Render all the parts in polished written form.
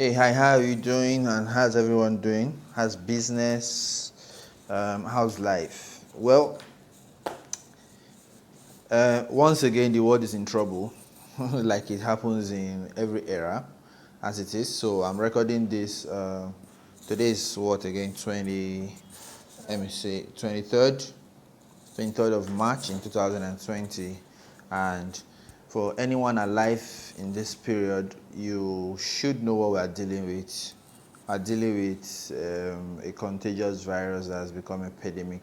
Hey, hi, how are you doing? And how's everyone doing? How's business? How's life? Well, once again, the world is in trouble, like it happens in every era, as it is. So I'm recording this. Today is what again? 23rd of March in 2020, and for anyone alive in this period, you should know what we are dealing with. Are dealing with a contagious virus that has become a pandemic,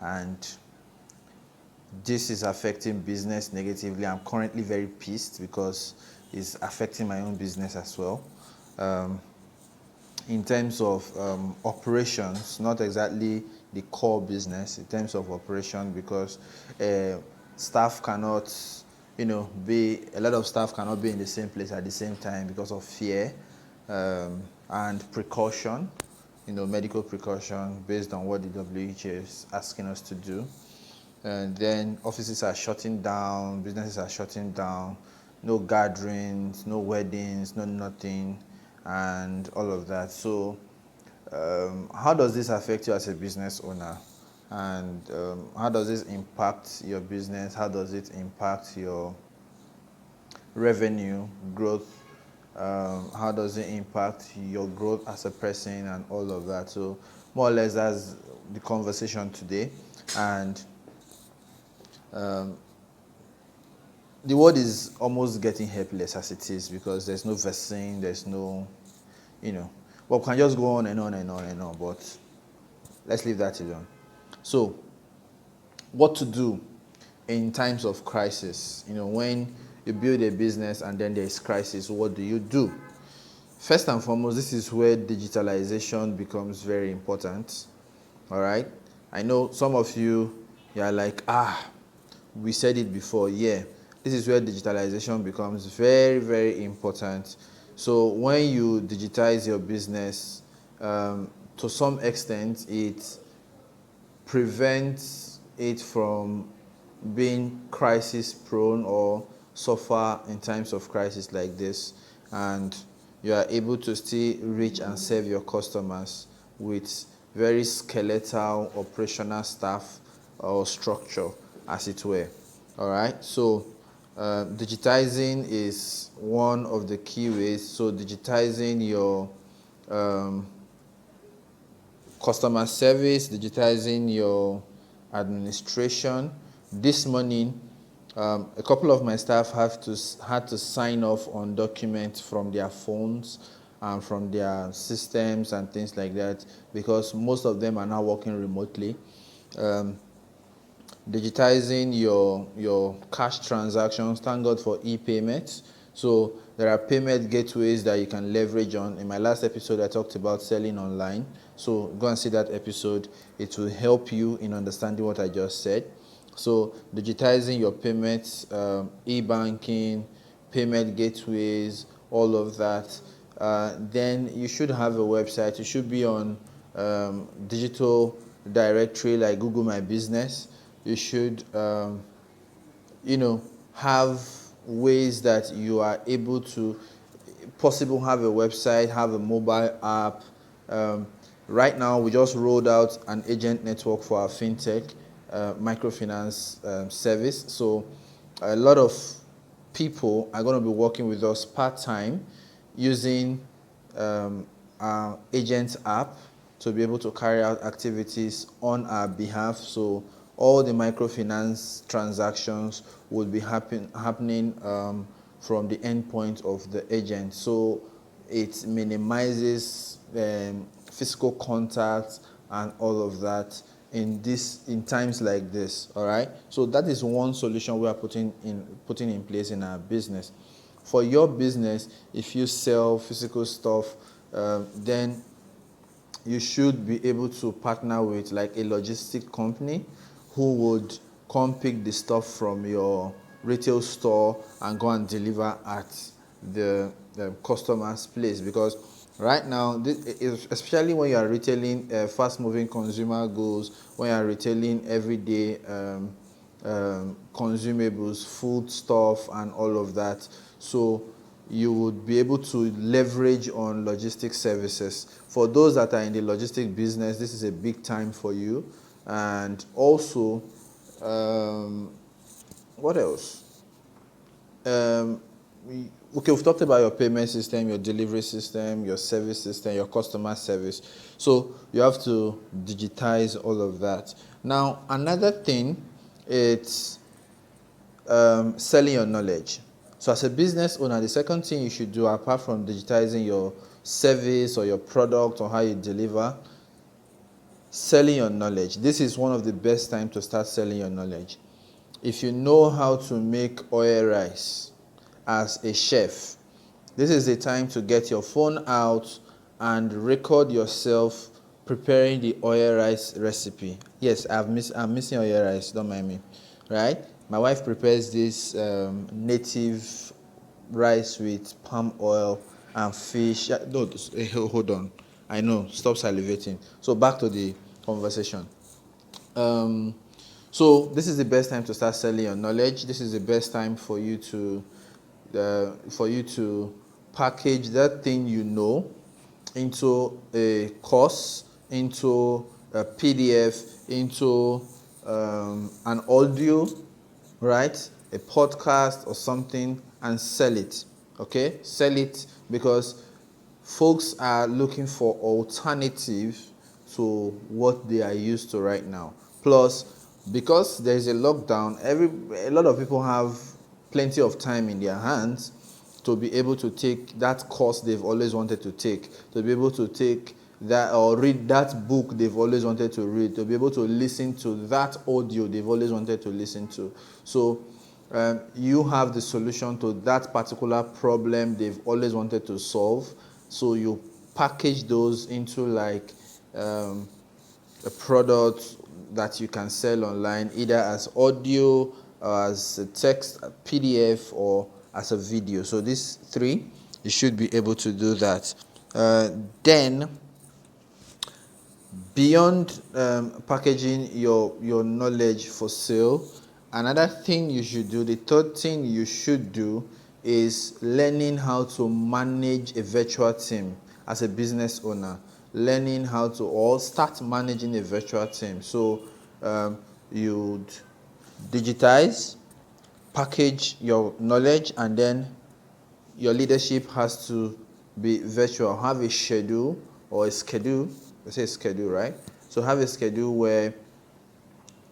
and this is affecting business negatively. I'm currently very pissed because it's affecting my own business as well. Um, in terms of operations, not exactly the core business, in terms of operation, because staff cannot, be a lot of staff cannot be in the same place at the same time because of fear and precaution, medical precaution based on what the WHO is asking us to do. And then offices are shutting down, businesses are shutting down, no gatherings, no weddings, no nothing, and all of that. So, how does this affect you as a business owner? And how does this impact your business? How does it impact your revenue growth? How does it impact your growth as a person and all of that? So, more or less, that's the conversation today. And the world is almost getting helpless as it is because there's no vaccine, there's no, well, we can just go on and on and on and on, but let's leave that alone. So, what to do in times of crisis? When you build a business and then there's crisis, what do you do? First and foremost, this is where digitalization becomes very important. All right. I know some of you, are like, we said it before. Yeah, this is where digitalization becomes very, very important. So when you digitize your business, to some extent, it prevents it from being crisis prone or suffer in times of crisis like this, and you are able to still reach and serve your customers with very skeletal operational staff or structure, as it were. All right, so digitizing is one of the key ways. So digitizing your customer service, digitizing your administration. This morning, a couple of my staff had to sign off on documents from their phones and from their systems and things like that, because most of them are now working remotely. Digitizing your cash transactions. Thank God for e-payments. So there are payment gateways that you can leverage on. In my last episode, I talked about selling online. So go and see that episode. It will help you in understanding what I just said. So digitizing your payments, e-banking, payment gateways, all of that. Then you should have a website. You should be on digital directory like Google My Business. You should, have ways that you are able to possible have a website, have a mobile app. Right now, we just rolled out an agent network for our fintech microfinance service. So a lot of people are going to be working with us part-time using our agent app to be able to carry out activities on our behalf. So all the microfinance transactions will be happening from the endpoint of the agent. So it minimizes physical contact and all of that in times like this. All right. So that is one solution we are putting in place in our business. For your business, if you sell physical stuff, then you should be able to partner with like a logistic company who would come pick the stuff from your retail store and go and deliver at the customer's place. Because right now, especially when you are retailing fast-moving consumer goods, when you are retailing everyday consumables, food stuff, and all of that. So you would be able to leverage on logistic services. For those that are in the logistic business, this is a big time for you. And also, what else? Um, okay, we've talked about your payment system, your delivery system, your service system, your customer service. So you have to digitize all of that. Now, another thing, it's selling your knowledge. So as a business owner, the second thing you should do, apart from digitizing your service or your product or how you deliver, selling your knowledge. This is one of the best times to start selling your knowledge. If you know how to make oil rice as a chef, this is the time to get your phone out and record yourself preparing the oil rice recipe. Yes, I'm missing oil rice, don't mind me. Right? My wife prepares this native rice with palm oil and fish. No, hold on. I know, stop salivating. So back to the conversation. So this is the best time to start selling your knowledge. This is the best time for you to package that thing you know into a course, into a PDF, into an audio, right? A podcast or something, and sell it. Okay, sell it, because folks are looking for alternative to what they are used to right now. Plus, because there is a lockdown, a lot of people have plenty of time in their hands to be able to take that course they've always wanted to take, to be able to take that or read that book they've always wanted to read, to be able to listen to that audio they've always wanted to listen to. So you have the solution to that particular problem they've always wanted to solve. So you package those into like a product that you can sell online, either as audio, or as a text, a PDF, or as a video. So these three, you should be able to do that. Then, beyond packaging your knowledge for sale, another thing you should do, the third thing you should do, is learning how to manage a virtual team as a business owner. Learning how to, or start managing a virtual team. So you'd digitize, package your knowledge, and then your leadership has to be virtual. Have a schedule or a schedule. Let's say schedule, right? So have a schedule where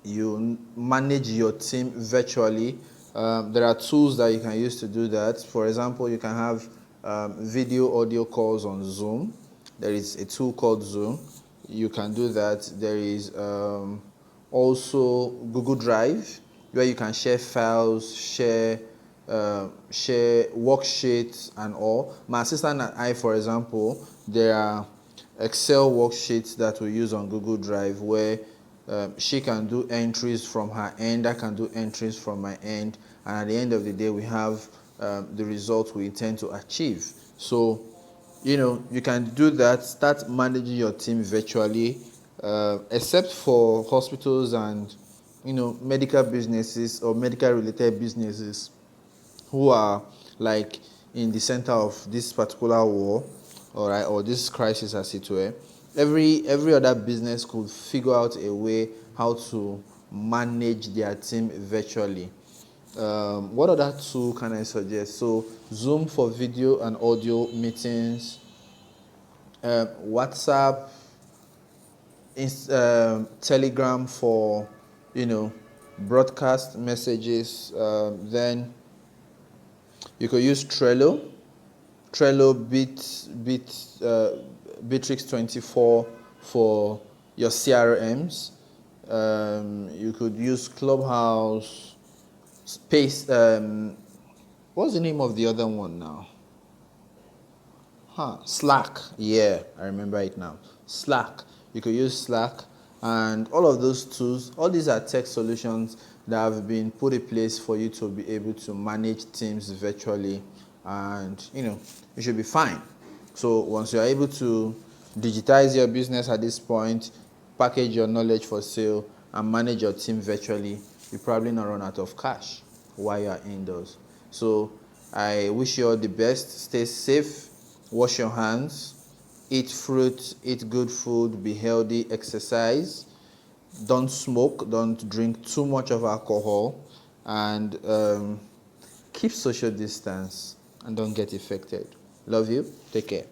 you manage your team virtually. There are tools that you can use to do that. For example, you can have video, audio calls on Zoom. There is a tool called Zoom. You can do that. There is also Google Drive, where you can share files, share worksheets and all. My assistant and I, for example, there are Excel worksheets that we use on Google Drive, where she can do entries from her end, I can do entries from my end, and at the end of the day, we have the result we intend to achieve. So, you can do that, start managing your team virtually, except for hospitals and, medical businesses or medical related businesses who are like in the center of this particular war, all right, or this crisis as it were. Every other business could figure out a way how to manage their team virtually. What other tool can I suggest? So Zoom for video and audio meetings, WhatsApp, Telegram for broadcast messages. Then you could use Trello, Bitrix 24 for your CRMs. You could use Clubhouse, Space. What's the name of the other one now? Slack. Yeah, I remember it now. Slack. You could use Slack, and all of those tools. All these are tech solutions that have been put in place for you to be able to manage teams virtually, and you should be fine. So once you are able to digitize your business at this point, package your knowledge for sale, and manage your team virtually, you probably not run out of cash while you are indoors. So I wish you all the best. Stay safe, wash your hands, eat fruit, eat good food, be healthy, exercise. Don't smoke, don't drink too much of alcohol, and keep social distance and don't get affected. Love you. Take care.